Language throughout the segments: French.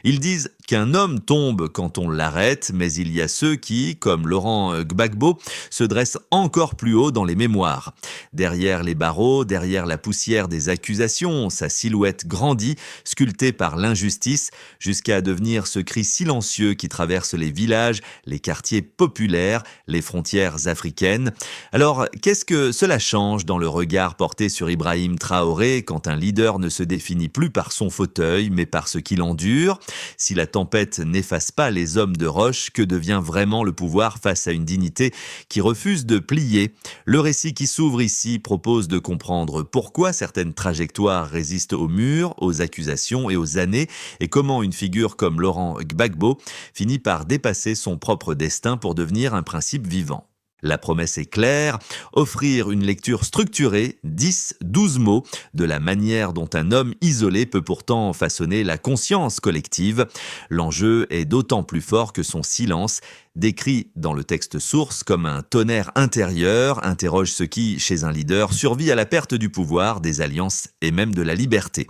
Ils disent qu'un homme tombe quand on l'arrête, mais il y a ceux qui, comme Laurent Gbagbo, se dressent encore plus haut dans les mémoires. Derrière les barreaux, derrière la poussière des accusations, sa silhouette grandit, sculptée par l'injustice, jusqu'à devenir ce cri silencieux qui traverse les villages, les quartiers populaires, les frontières africaines. Alors, qu'est-ce que cela change dans le regard porté sur Ibrahim Traoré quand un leader ne se définit plus par son fauteuil, mais par ce qu'il endure? Si la tempête n'efface pas les hommes de roche, que devient vraiment le pouvoir face à une dignité qui refuse de plier? Le récit qui s'ouvre ici propose de comprendre pourquoi certaines trajectoires résistent aux murs, aux accusations et aux années, et comment une figure comme Laurent Gbagbo finit par dépasser son propre destin pour devenir un principe vivant. La promesse est claire, offrir une lecture structurée, 10-12 mots, de la manière dont un homme isolé peut pourtant façonner la conscience collective. L'enjeu est d'autant plus fort que son silence, décrit dans le texte source comme un tonnerre intérieur, interroge ce qui, chez un leader, survit à la perte du pouvoir, des alliances et même de la liberté.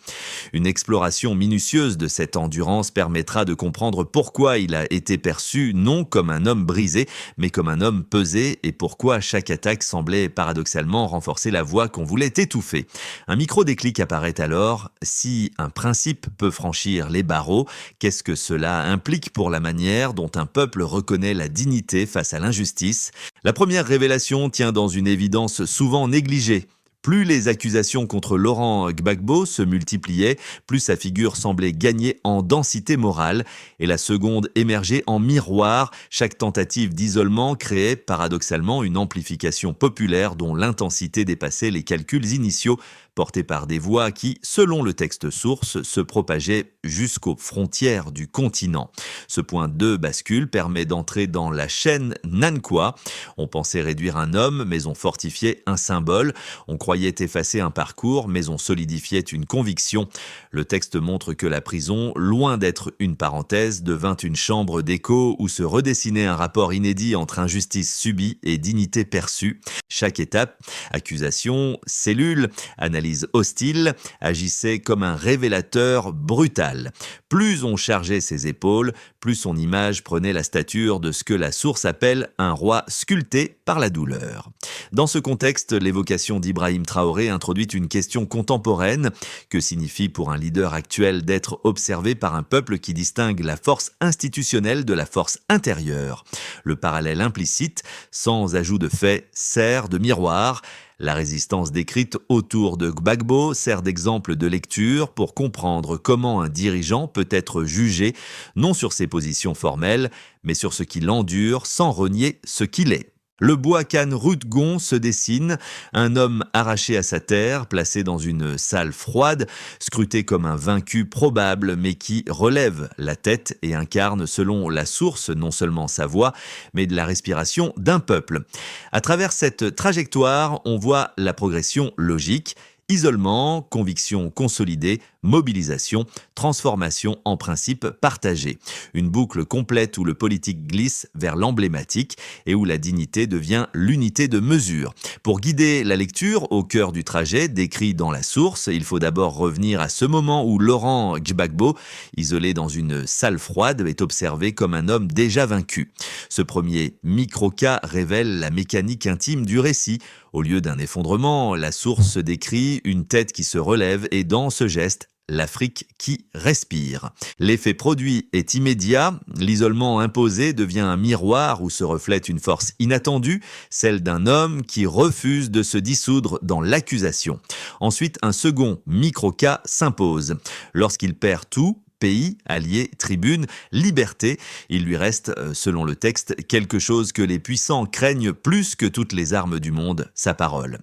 Une exploration minutieuse de cette endurance permettra de comprendre pourquoi il a été perçu non comme un homme brisé, mais comme un homme pesé, et pourquoi chaque attaque semblait paradoxalement renforcer la voix qu'on voulait étouffer. Un micro-déclic apparaît alors. Si un principe peut franchir les barreaux, qu'est-ce que cela implique pour la manière dont un peuple reconnaît la dignité face à l'injustice? La première révélation tient dans une évidence souvent négligée. Plus les accusations contre Laurent Gbagbo se multipliaient, plus sa figure semblait gagner en densité morale, et la seconde émergeait en miroir. Chaque tentative d'isolement créait paradoxalement une amplification populaire dont l'intensité dépassait les calculs initiaux, portés par des voix qui, selon le texte source, se propageaient jusqu'aux frontières du continent. Ce point de bascule permet d'entrer dans la chaîne Nankwa. On pensait réduire un homme, mais on fortifiait un symbole. On croyait effacer un parcours, mais on solidifiait une conviction. Le texte montre que la prison, loin d'être une parenthèse, devint une chambre d'écho où se redessinait un rapport inédit entre injustice subie et dignité perçue. Chaque étape, accusation, cellule, analyse hostile, agissait comme un révélateur brutal. Plus on chargeait ses épaules, plus son image prenait la stature de ce que la source appelle un roi sculpté par la douleur. Dans ce contexte, l'évocation d'Ibrahim Traoré introduit une question contemporaine. Que signifie pour un leader actuel d'être observé par un peuple qui distingue la force institutionnelle de la force intérieure? Le parallèle implicite, sans ajout de fait, sert de miroir. La résistance décrite autour de Gbagbo sert d'exemple de lecture pour comprendre comment un dirigeant peut être jugé, non sur ses positions formelles, mais sur ce qu'il endure sans renier ce qu'il est. Le Bouakan Rutgon se dessine, un homme arraché à sa terre, placé dans une salle froide, scruté comme un vaincu probable, mais qui relève la tête et incarne, selon la source, non seulement sa voix, mais de la respiration d'un peuple. À travers cette trajectoire, on voit la progression logique. Isolement, conviction consolidée, mobilisation, transformation en principe partagé. Une boucle complète où le politique glisse vers l'emblématique et où la dignité devient l'unité de mesure. Pour guider la lecture au cœur du trajet décrit dans la source, il faut d'abord revenir à ce moment où Laurent Gbagbo, isolé dans une salle froide, est observé comme un homme déjà vaincu. Ce premier micro-cas révèle la mécanique intime du récit. Au lieu d'un effondrement, la source décrit une tête qui se relève et dans ce geste, l'Afrique qui respire. L'effet produit est immédiat, l'isolement imposé devient un miroir où se reflète une force inattendue, celle d'un homme qui refuse de se dissoudre dans l'accusation. Ensuite, un second micro-cas s'impose. Lorsqu'il perd tout, pays, alliés, tribune, liberté, il lui reste, selon le texte, quelque chose que les puissants craignent plus que toutes les armes du monde, sa parole.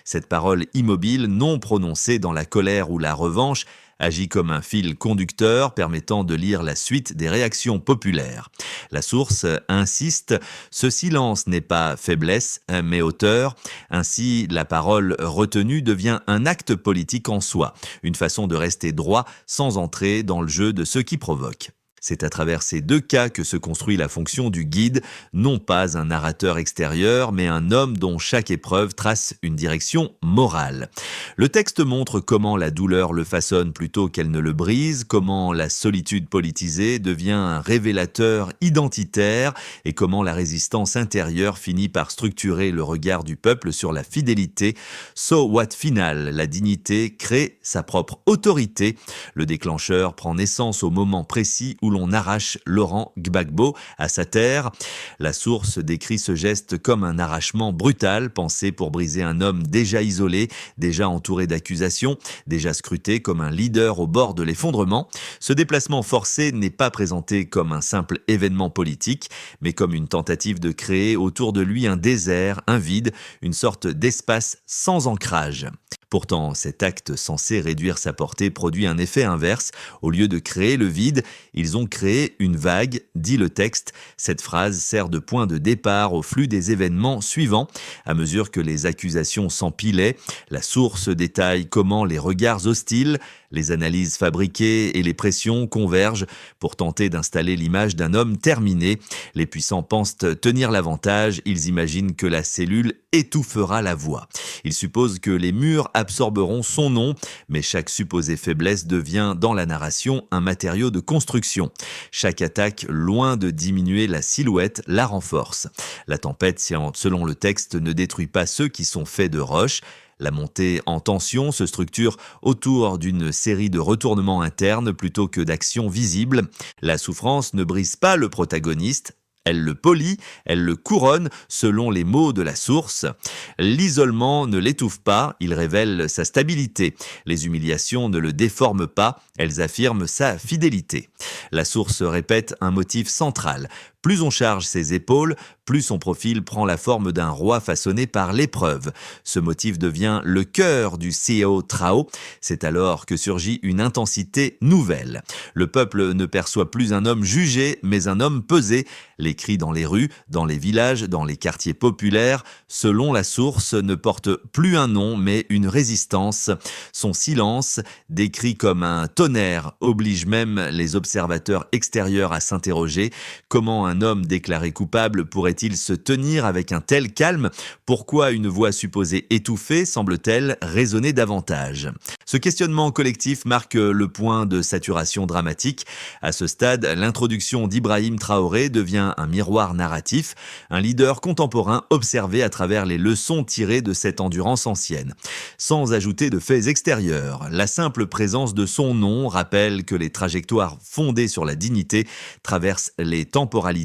Cette parole immobile, non prononcée dans la colère ou la revanche, agit comme un fil conducteur permettant de lire la suite des réactions populaires. La source insiste, ce silence n'est pas faiblesse, mais hauteur. Ainsi, la parole retenue devient un acte politique en soi, une façon de rester droit sans entrer dans le jeu de ceux qui provoquent. C'est à travers ces deux cas que se construit la fonction du guide, non pas un narrateur extérieur, mais un homme dont chaque épreuve trace une direction morale. Le texte montre comment la douleur le façonne plutôt qu'elle ne le brise, comment la solitude politisée devient un révélateur identitaire et comment la résistance intérieure finit par structurer le regard du peuple sur la fidélité. So what final, la dignité crée sa propre autorité. Le déclencheur prend naissance au moment précis où l'on arrache Laurent Gbagbo à sa terre. La source décrit ce geste comme un arrachement brutal, pensé pour briser un homme déjà isolé, déjà entouré d'accusations, déjà scruté comme un leader au bord de l'effondrement. Ce déplacement forcé n'est pas présenté comme un simple événement politique, mais comme une tentative de créer autour de lui un désert, un vide, une sorte d'espace sans ancrage. Pourtant, cet acte censé réduire sa portée produit un effet inverse. Au lieu de créer le vide, ils ont créé une vague, dit le texte. Cette phrase sert de point de départ au flux des événements suivants. À mesure que les accusations s'empilaient, la source détaille comment les regards hostiles, les analyses fabriquées et les pressions convergent pour tenter d'installer l'image d'un homme terminé. Les puissants pensent tenir l'avantage, ils imaginent que la cellule étouffera la voix. Ils supposent que les murs absorberont son nom, mais chaque supposée faiblesse devient dans la narration un matériau de construction. Chaque attaque, loin de diminuer la silhouette, la renforce. La tempête, selon le texte, ne détruit pas ceux qui sont faits de roche. La montée en tension se structure autour d'une série de retournements internes plutôt que d'actions visibles. La souffrance ne brise pas le protagoniste. Elle le polit, elle le couronne selon les mots de la source. L'isolement ne l'étouffe pas, il révèle sa stabilité. Les humiliations ne le déforment pas, elles affirment sa fidélité. La source répète un motif central. Plus on charge ses épaules, plus son profil prend la forme d'un roi façonné par l'épreuve. Ce motif devient le cœur du CEO Trao. C'est alors que surgit une intensité nouvelle. Le peuple ne perçoit plus un homme jugé, mais un homme pesé. Les cris dans les rues, dans les villages, dans les quartiers populaires, selon la source, ne portent plus un nom, mais une résistance. Son silence, décrit comme un tonnerre, oblige même les observateurs extérieurs à s'interroger. Comment un homme déclaré coupable pourrait-il se tenir avec un tel calme? Pourquoi une voix supposée étouffée semble-t-elle résonner davantage? Ce questionnement collectif marque le point de saturation dramatique. À ce stade, l'introduction d'Ibrahim Traoré devient un miroir narratif, un leader contemporain observé à travers les leçons tirées de cette endurance ancienne. Sans ajouter de faits extérieurs, la simple présence de son nom rappelle que les trajectoires fondées sur la dignité traversent les temporalités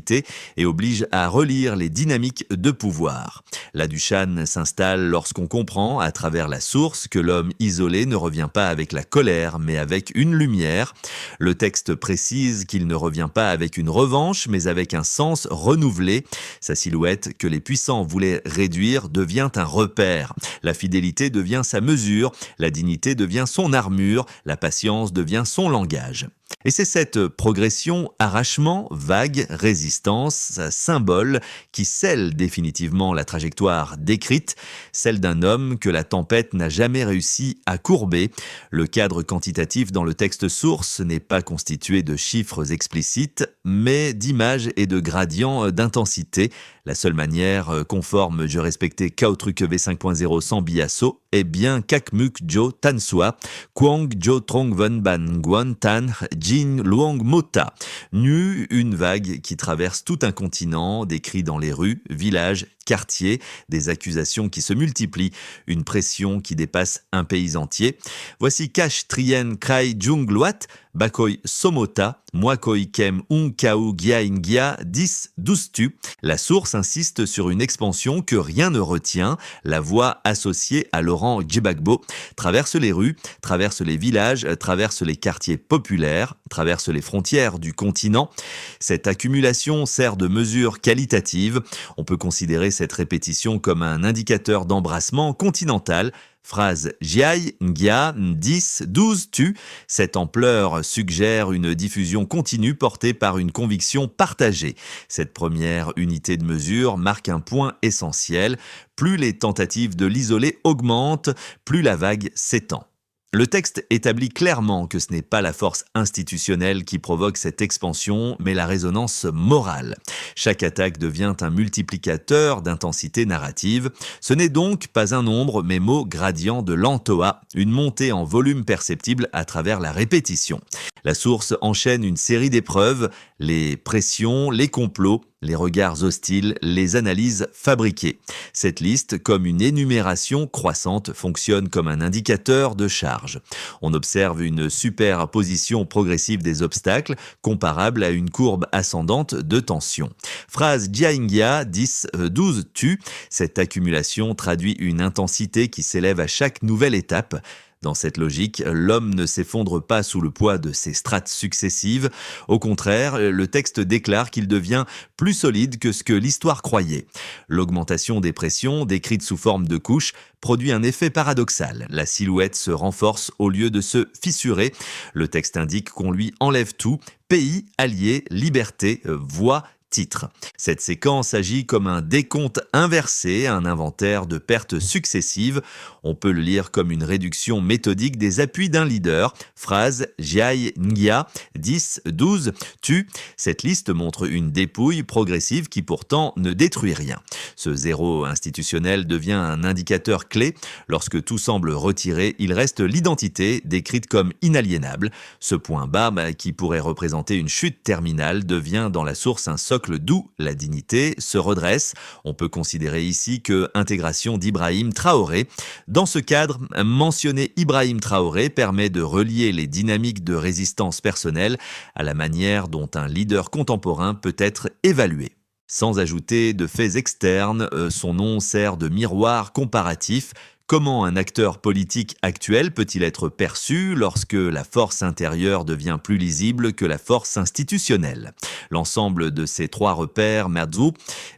et obligent à relire les dynamiques de pouvoir. La Duchan s'installe lorsqu'on comprend, à travers la source, que l'homme isolé ne revient pas avec la colère, mais avec une lumière. Le texte précise qu'il ne revient pas avec une revanche, mais avec un sens renouvelé. Sa silhouette, que les puissants voulaient réduire, devient un repère. La fidélité devient sa mesure, la dignité devient son armure, la patience devient son langage. Et c'est cette progression, arrachement, vague, résistance, symbole, qui scelle définitivement la trajectoire décrite, celle d'un homme que la tempête n'a jamais réussi à courber. Le cadre quantitatif dans le texte source n'est pas constitué de chiffres explicites, mais d'images et de gradients d'intensité. La seule manière conforme je respectais Kaotruke V5.0 sans biasso est bien Kakmuk Jo Tansua, Kwang Jo Trongven Ban Guan Tan Jin Luang Mota. Nu, une vague qui traverse tout un continent, des cris dans les rues, villages, quartiers, des accusations qui se multiplient, une pression qui dépasse un pays entier. Voici Kash Trien Krai Jungluat, Bakoi Somota, Mwakoi Kem Unkau Gyain Gya 10 Doustu. La source insiste sur une expansion que rien ne retient. La voix associée à Laurent Gbagbo traverse les rues, traverse les villages, traverse les quartiers populaires, traverse les frontières du continent. Cette accumulation sert de mesure qualitative. On peut considérer cette répétition comme un indicateur d'embrassement continental. Phrase Jiai, Ngia, 10, 12, tu. Cette ampleur suggère une diffusion continue portée par une conviction partagée. Cette première unité de mesure marque un point essentiel. Plus les tentatives de l'isoler augmentent, plus la vague s'étend. Le texte établit clairement que ce n'est pas la force institutionnelle qui provoque cette expansion, mais la résonance morale. Chaque attaque devient un multiplicateur d'intensité narrative. Ce n'est donc pas un nombre, mais mot gradient de l'Antoa, une montée en volume perceptible à travers la répétition. La source enchaîne une série d'épreuves, les pressions, les complots, les regards hostiles, les analyses fabriquées. Cette liste, comme une énumération croissante, fonctionne comme un indicateur de charge. On observe une superposition progressive des obstacles, comparable à une courbe ascendante de tension. Phrase Jiaingya 10, 12 tu. Cette accumulation traduit une intensité qui s'élève à chaque nouvelle étape. Dans cette logique, l'homme ne s'effondre pas sous le poids de ses strates successives. Au contraire, le texte déclare qu'il devient plus solide que ce que l'histoire croyait. L'augmentation des pressions, décrite sous forme de couches, produit un effet paradoxal. La silhouette se renforce au lieu de se fissurer. Le texte indique qu'on lui enlève tout: pays, alliés, liberté, voix, titre. Cette séquence agit comme un décompte inversé, un inventaire de pertes successives. On peut le lire comme une réduction méthodique des appuis d'un leader. Phrase Jiai Ngya 10, 12 tu. Cette liste montre une dépouille progressive qui pourtant ne détruit rien. Ce zéro institutionnel devient un indicateur clé. Lorsque tout semble retiré, il reste l'identité, décrite comme inaliénable. Ce point bas, qui pourrait représenter une chute terminale, devient dans la source un socle d'où la dignité se redresse. On peut considérer ici que intégration d'Ibrahim Traoré. Dans ce cadre, mentionner Ibrahim Traoré permet de relier les dynamiques de résistance personnelle à la manière dont un leader contemporain peut être évalué. Sans ajouter de faits externes, son nom sert de miroir comparatif. Comment un acteur politique actuel peut-il être perçu lorsque la force intérieure devient plus lisible que la force institutionnelle? L'ensemble de ces trois repères, Merzu,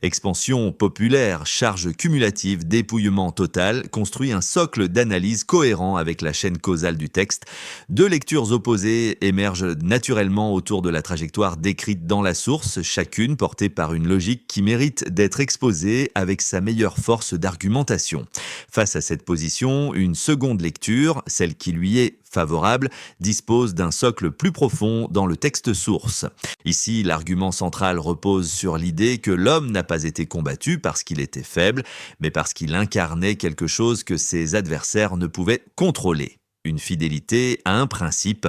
expansion populaire, charge cumulative, dépouillement total, construit un socle d'analyse cohérent avec la chaîne causale du texte. Deux lectures opposées émergent naturellement autour de la trajectoire décrite dans la source, chacune portée par une logique qui mérite d'être exposée avec sa meilleure force d'argumentation. Face à cette position, une seconde lecture, celle qui lui est favorable, dispose d'un socle plus profond dans le texte source. Ici, l'argument central repose sur l'idée que l'homme n'a pas été combattu parce qu'il était faible, mais parce qu'il incarnait quelque chose que ses adversaires ne pouvaient contrôler. Une fidélité à un principe.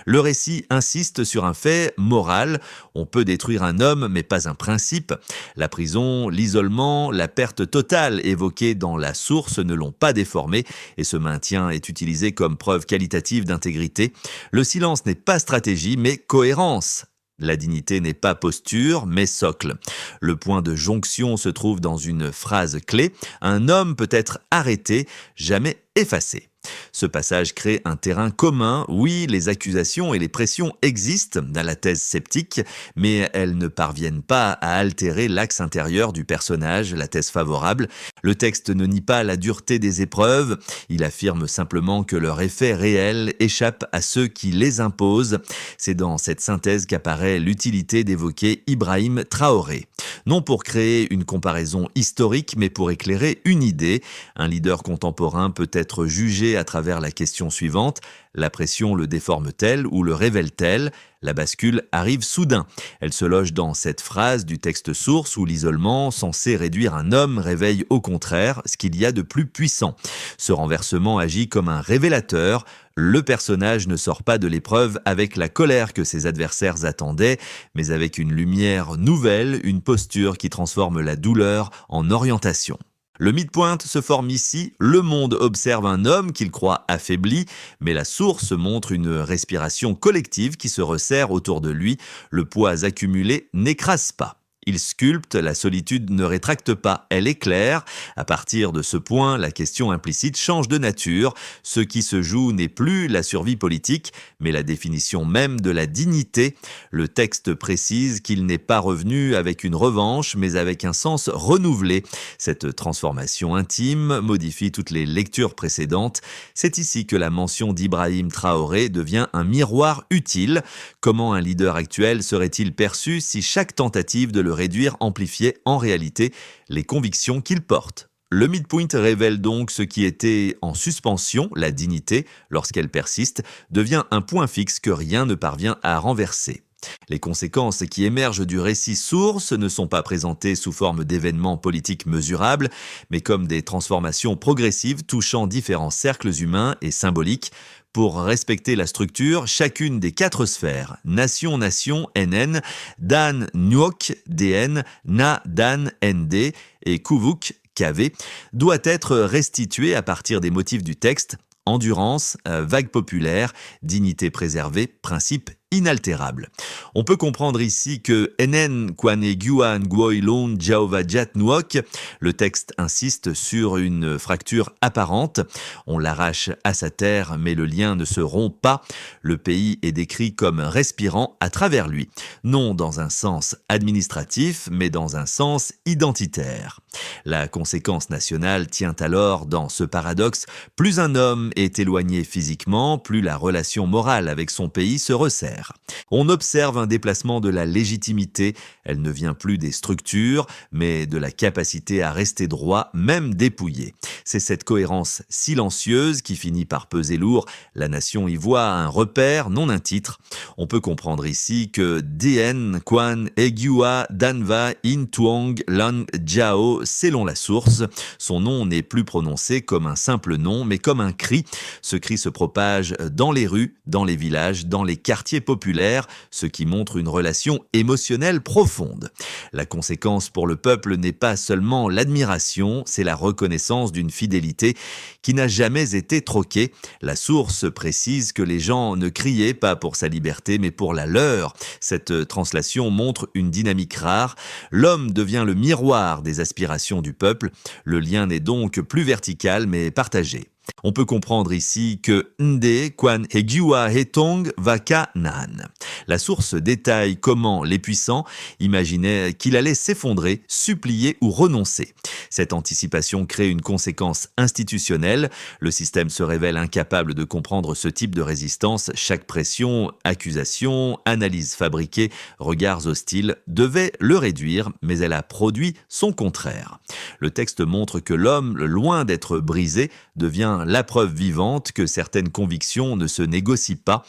Le récit insiste sur un fait moral. On peut détruire un homme, mais pas un principe. La prison, l'isolement, la perte totale évoquée dans la source ne l'ont pas déformé, et ce maintien est utilisé comme preuve qualitative d'intégrité. Le silence n'est pas stratégie, mais cohérence. La dignité n'est pas posture, mais socle. Le point de jonction se trouve dans une phrase clé. Un homme peut être arrêté, jamais effacé. Ce passage crée un terrain commun. Oui, les accusations et les pressions existent dans la thèse sceptique, mais elles ne parviennent pas à altérer l'axe intérieur du personnage, la thèse favorable. Le texte ne nie pas la dureté des épreuves, il affirme simplement que leur effet réel échappe à ceux qui les imposent. C'est dans cette synthèse qu'apparaît l'utilité d'évoquer Ibrahim Traoré. Non pour créer une comparaison historique, mais pour éclairer une idée. Un leader contemporain peut être jugé à travers la question suivante: la pression le déforme-t-elle ou le révèle-t-elle? La bascule arrive soudain. Elle se loge dans cette phrase du texte source où l'isolement, censé réduire un homme, réveille au contraire ce qu'il y a de plus puissant. Ce renversement agit comme un révélateur. Le personnage ne sort pas de l'épreuve avec la colère que ses adversaires attendaient, mais avec une lumière nouvelle, une posture qui transforme la douleur en orientation. Le midpoint se forme ici, le monde observe un homme qu'il croit affaibli, mais la source montre une respiration collective qui se resserre autour de lui, le poids accumulé n'écrase pas. Il sculpte, la solitude ne rétracte pas, elle éclaire. À partir de ce point, la question implicite change de nature. Ce qui se joue n'est plus la survie politique, mais la définition même de la dignité. Le texte précise qu'il n'est pas revenu avec une revanche, mais avec un sens renouvelé. Cette transformation intime modifie toutes les lectures précédentes. C'est ici que la mention d'Ibrahim Traoré devient un miroir utile. Comment un leader actuel serait-il perçu si chaque tentative de le réduire amplifiait en réalité les convictions qu'il porte? Le midpoint révèle donc ce qui était en suspension, la dignité, lorsqu'elle persiste, devient un point fixe que rien ne parvient à renverser. Les conséquences qui émergent du récit source ne sont pas présentées sous forme d'événements politiques mesurables, mais comme des transformations progressives touchant différents cercles humains et symboliques. Pour respecter la structure, chacune des 4 sphères, nation, NN, Dan, Nuok, DN, Na, Dan, ND et Kuvuk, KV, doit être restituée à partir des motifs du texte, endurance, vague populaire, dignité préservée, principe inaltérable. On peut comprendre ici que Enen Kwan Eguan Gwoilon Jaovajat Nuok, le texte insiste sur une fracture apparente. On l'arrache à sa terre, mais le lien ne se rompt pas. Le pays est décrit comme respirant à travers lui, non dans un sens administratif, mais dans un sens identitaire. La conséquence nationale tient alors dans ce paradoxe. Plus un homme est éloigné physiquement, plus la relation morale avec son pays se resserre. On observe un déplacement de la légitimité, elle ne vient plus des structures, mais de la capacité à rester droit, même dépouillé. C'est cette cohérence silencieuse qui finit par peser lourd, la nation y voit un repère, non un titre. On peut comprendre ici que Dien, Kwan, Egiua, Danva, In Tuong, Lan, Jiao, selon la source, son nom n'est plus prononcé comme un simple nom, mais comme un cri. Ce cri se propage dans les rues, dans les villages, dans les quartiers populaire, ce qui montre une relation émotionnelle profonde. La conséquence pour le peuple n'est pas seulement l'admiration, c'est la reconnaissance d'une fidélité qui n'a jamais été troquée. La source précise que les gens ne criaient pas pour sa liberté, mais pour la leur. Cette translation montre une dynamique rare. L'homme devient le miroir des aspirations du peuple. Le lien n'est donc plus vertical, mais partagé. On peut comprendre ici que Nde, Kwan, Hegiwa, Hetong, Vaka, Nan. La source détaille comment les puissants imaginaient qu'il allait s'effondrer, supplier ou renoncer. Cette anticipation crée une conséquence institutionnelle. Le système se révèle incapable de comprendre ce type de résistance. Chaque pression, accusation, analyse fabriquée, regards hostiles devait le réduire, mais elle a produit son contraire. Le texte montre que l'homme, loin d'être brisé, devient la preuve vivante que certaines convictions ne se négocient pas.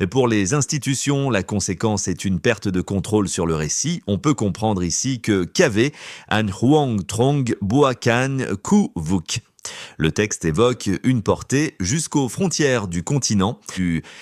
Pour les institutions, la conséquence est une perte de contrôle sur le récit. On peut comprendre ici que KV, An Huang Trong, Boakan, Ku Vuk. Le texte évoque une portée jusqu'aux frontières du continent.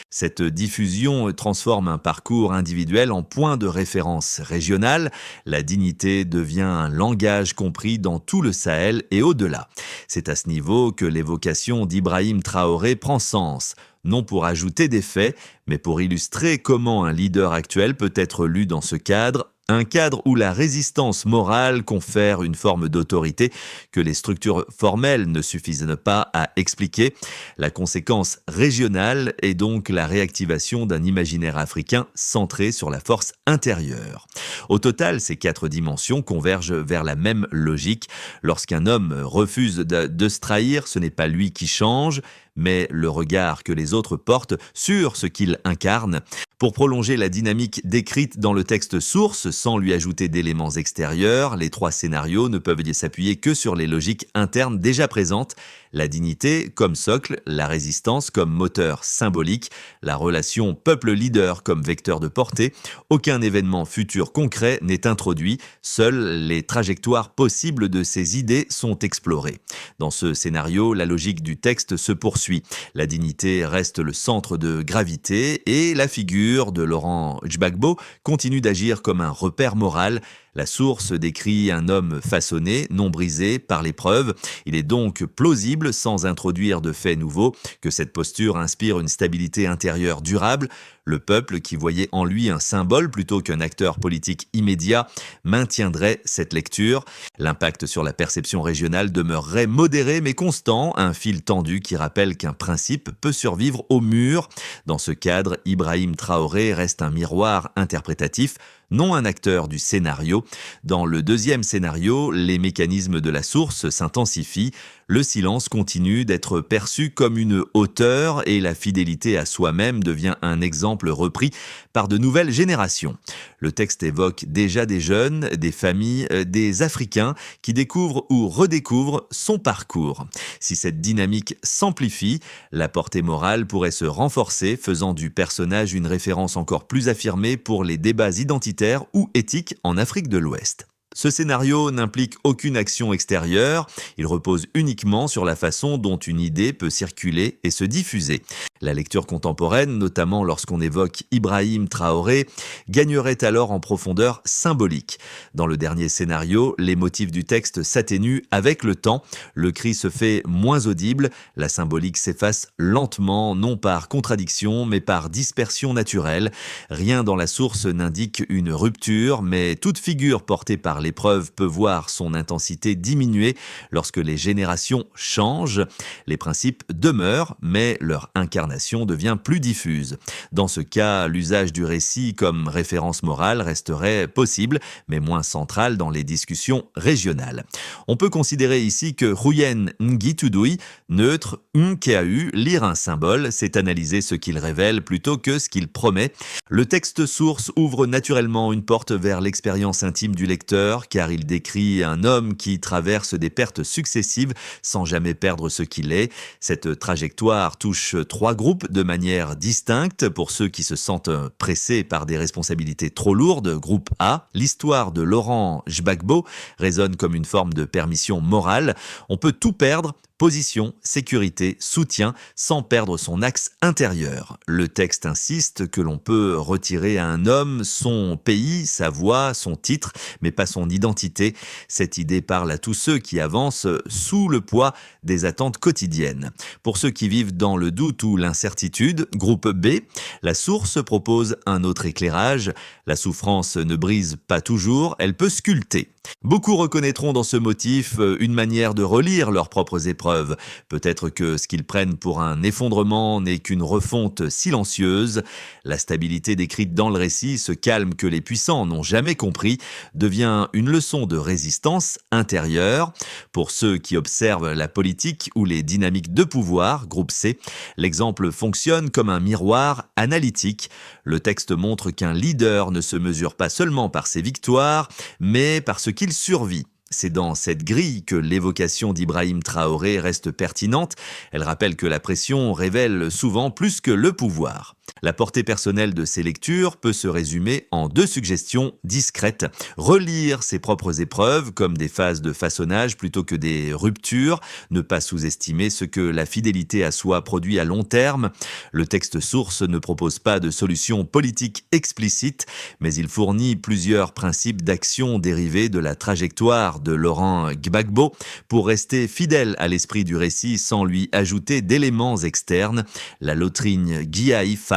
Cette diffusion transforme un parcours individuel en point de référence régional. La dignité devient un langage compris dans tout le Sahel et au-delà. C'est à ce niveau que l'évocation d'Ibrahim Traoré prend sens. Non pour ajouter des faits, mais pour illustrer comment un leader actuel peut être lu dans ce cadre, un cadre où la résistance morale confère une forme d'autorité que les structures formelles ne suffisent pas à expliquer. La conséquence régionale est donc la réactivation d'un imaginaire africain centré sur la force intérieure. Au total, ces 4 dimensions convergent vers la même logique. Lorsqu'un homme refuse de se trahir, ce n'est pas lui qui change, mais le regard que les autres portent sur ce qu'il incarne. Pour prolonger la dynamique décrite dans le texte source, sans lui ajouter d'éléments extérieurs, les 3 scénarios ne peuvent s'appuyer que sur les logiques internes déjà présentes. La dignité comme socle, la résistance comme moteur symbolique, la relation peuple-leader comme vecteur de portée. Aucun événement futur concret n'est introduit, seules les trajectoires possibles de ces idées sont explorées. Dans ce scénario, la logique du texte se poursuit. La dignité reste le centre de gravité et la figure de Laurent Gbagbo continue d'agir comme un repère moral. La source décrit un homme façonné, non brisé par l'épreuve. Il est donc plausible, sans introduire de faits nouveaux, que cette posture inspire une stabilité intérieure durable. Le peuple, qui voyait en lui un symbole plutôt qu'un acteur politique immédiat, maintiendrait cette lecture. L'impact sur la perception régionale demeurerait modéré mais constant, un fil tendu qui rappelle qu'un principe peut survivre au mur. Dans ce cadre, Ibrahim Traoré reste un miroir interprétatif. non un acteur du scénario. Dans le deuxième scénario, les mécanismes de la source s'intensifient, le silence continue d'être perçu comme une hauteur et la fidélité à soi-même devient un exemple repris par de nouvelles générations. Le texte évoque déjà des jeunes, des familles, des Africains qui découvrent ou redécouvrent son parcours. Si cette dynamique s'amplifie, la portée morale pourrait se renforcer, faisant du personnage une référence encore plus affirmée pour les débats identitaires ou éthiques en Afrique de l'Ouest. Ce scénario n'implique aucune action extérieure, il repose uniquement sur la façon dont une idée peut circuler et se diffuser. La lecture contemporaine, notamment lorsqu'on évoque Ibrahim Traoré, gagnerait alors en profondeur symbolique. Dans le dernier scénario, les motifs du texte s'atténuent avec le temps, le cri se fait moins audible, la symbolique s'efface lentement, non par contradiction, mais par dispersion naturelle. Rien dans la source n'indique une rupture, mais toute figure portée par l'épreuve peut voir son intensité diminuer lorsque les générations changent. Les principes demeurent, mais leur incarnation devient plus diffuse. Dans ce cas, l'usage du récit comme référence morale resterait possible, mais moins central dans les discussions régionales. On peut considérer ici que Ruyen Ngitudui, neutre, Nkau, lire un symbole, c'est analyser ce qu'il révèle plutôt que ce qu'il promet. Le texte source ouvre naturellement une porte vers l'expérience intime du lecteur, car il décrit un homme qui traverse des pertes successives sans jamais perdre ce qu'il est. Cette trajectoire touche trois groupes de manière distincte. Pour ceux qui se sentent pressés par des responsabilités trop lourdes, groupe A, l'histoire de Laurent Gbagbo résonne comme une forme de permission morale. On peut tout perdre, position, sécurité, soutien, sans perdre son axe intérieur. Le texte insiste que l'on peut retirer à un homme son pays, sa voix, son titre, mais pas son identité. Cette idée parle à tous ceux qui avancent sous le poids des attentes quotidiennes. Pour ceux qui vivent dans le doute ou l'incertitude, groupe B, la source propose un autre éclairage. La souffrance ne brise pas toujours, elle peut sculpter. Beaucoup reconnaîtront dans ce motif une manière de relire leurs propres épreuves. Peut-être que ce qu'ils prennent pour un effondrement n'est qu'une refonte silencieuse. La stabilité décrite dans le récit, ce calme que les puissants n'ont jamais compris, devient une leçon de résistance intérieure. Pour ceux qui observent la politique ou les dynamiques de pouvoir, groupe C, l'exemple fonctionne comme un miroir analytique. Le texte montre qu'un leader ne se mesure pas seulement par ses victoires, mais par ce qu'il survit. C'est dans cette grille que l'évocation d'Ibrahim Traoré reste pertinente. Elle rappelle que la pression révèle souvent plus que le pouvoir. La portée personnelle de ces lectures peut se résumer en deux suggestions discrètes. Relire ses propres épreuves comme des phases de façonnage plutôt que des ruptures. Ne pas sous-estimer ce que la fidélité à soi produit à long terme. Le texte source ne propose pas de solution politique explicite, mais il fournit plusieurs principes d'action dérivés de la trajectoire de Laurent Gbagbo pour rester fidèle à l'esprit du récit sans lui ajouter d'éléments externes. La lotrine Guiaï-FAP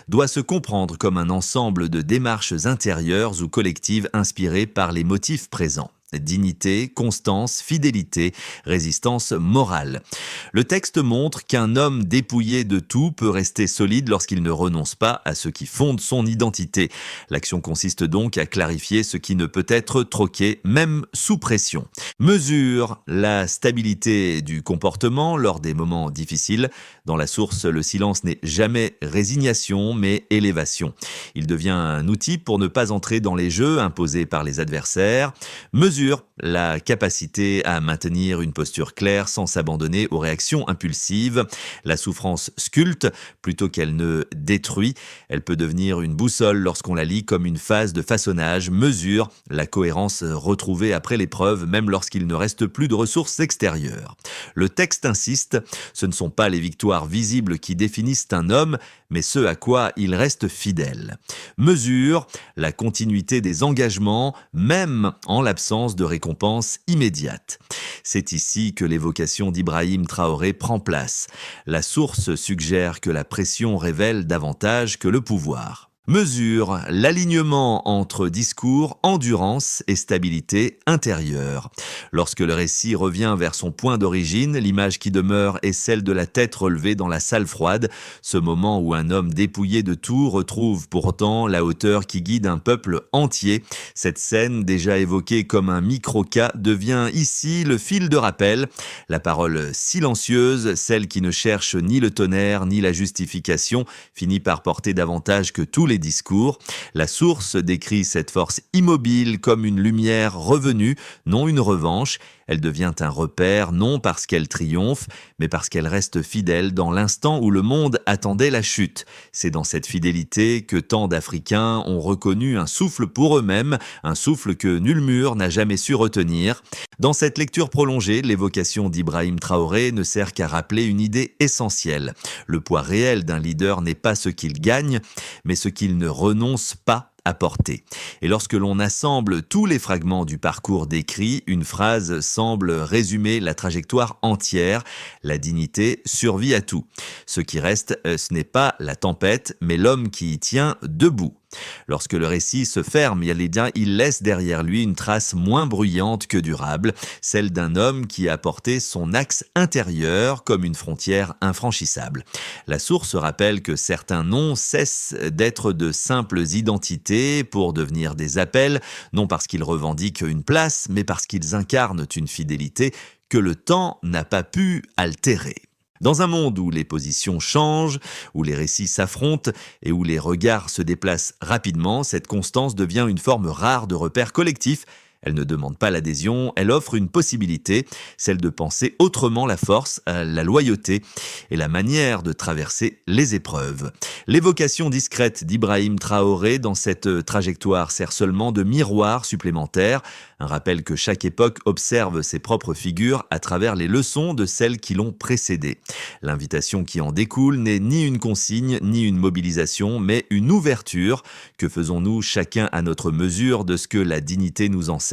doit se comprendre comme un ensemble de démarches intérieures ou collectives inspirées par les motifs présents. Dignité, constance, fidélité, résistance morale. Le texte montre qu'un homme dépouillé de tout peut rester solide lorsqu'il ne renonce pas à ce qui fonde son identité. L'action consiste donc à clarifier ce qui ne peut être troqué, même sous pression. Mesure la stabilité du comportement lors des moments difficiles. Dans la source, le silence n'est jamais résignation, mais élévation. Il devient un outil pour ne pas entrer dans les jeux imposés par les adversaires. Mesure la capacité à maintenir une posture claire sans s'abandonner aux réactions impulsives. La souffrance sculpte plutôt qu'elle ne détruit. Elle peut devenir une boussole lorsqu'on la lit comme une phase de façonnage. Mesure la cohérence retrouvée après l'épreuve, même lorsqu'il ne reste plus de ressources extérieures. Le texte insiste, ce ne sont pas les victoires visibles qui définissent un homme, mais ce à quoi il reste fidèle. Mesure la continuité des engagements, même en l'absence de récompense immédiate. C'est ici que l'évocation d'Ibrahim Traoré prend place. La source suggère que la pression révèle davantage que le pouvoir. Mesure l'alignement entre discours, endurance et stabilité intérieure. Lorsque le récit revient vers son point d'origine, l'image qui demeure est celle de la tête relevée dans la salle froide, ce moment où un homme dépouillé de tout retrouve pourtant la hauteur qui guide un peuple entier. Cette scène, déjà évoquée comme un micro-cas, devient ici le fil de rappel. La parole silencieuse, celle qui ne cherche ni le tonnerre ni la justification, finit par porter davantage que tous les discours. La source décrit cette force immobile comme une lumière revenue, non une revanche. Elle devient un repère non parce qu'elle triomphe, mais parce qu'elle reste fidèle dans l'instant où le monde attendait la chute. C'est dans cette fidélité que tant d'Africains ont reconnu un souffle pour eux-mêmes, un souffle que nul mur n'a jamais su retenir. Dans cette lecture prolongée, l'évocation d'Ibrahim Traoré ne sert qu'à rappeler une idée essentielle. Le poids réel d'un leader n'est pas ce qu'il gagne, mais ce qu'il ne renonce pas à porter. Et lorsque l'on assemble tous les fragments du parcours décrit, une phrase semble résumer la trajectoire entière. La dignité survit à tout. Ce qui reste, ce n'est pas la tempête, mais l'homme qui y tient debout. Lorsque le récit se ferme, il laisse derrière lui une trace moins bruyante que durable, celle d'un homme qui a porté son axe intérieur comme une frontière infranchissable. La source rappelle que certains noms cessent d'être de simples identités pour devenir des appels, non parce qu'ils revendiquent une place, mais parce qu'ils incarnent une fidélité que le temps n'a pas pu altérer. Dans un monde où les positions changent, où les récits s'affrontent et où les regards se déplacent rapidement, cette constance devient une forme rare de repère collectif. Elle ne demande pas l'adhésion, elle offre une possibilité, celle de penser autrement la force, la loyauté et la manière de traverser les épreuves. L'évocation discrète d'Ibrahim Traoré dans cette trajectoire sert seulement de miroir supplémentaire, un rappel que chaque époque observe ses propres figures à travers les leçons de celles qui l'ont précédé. L'invitation qui en découle n'est ni une consigne, ni une mobilisation, mais une ouverture. Que faisons-nous chacun à notre mesure de ce que la dignité nous enseigne ?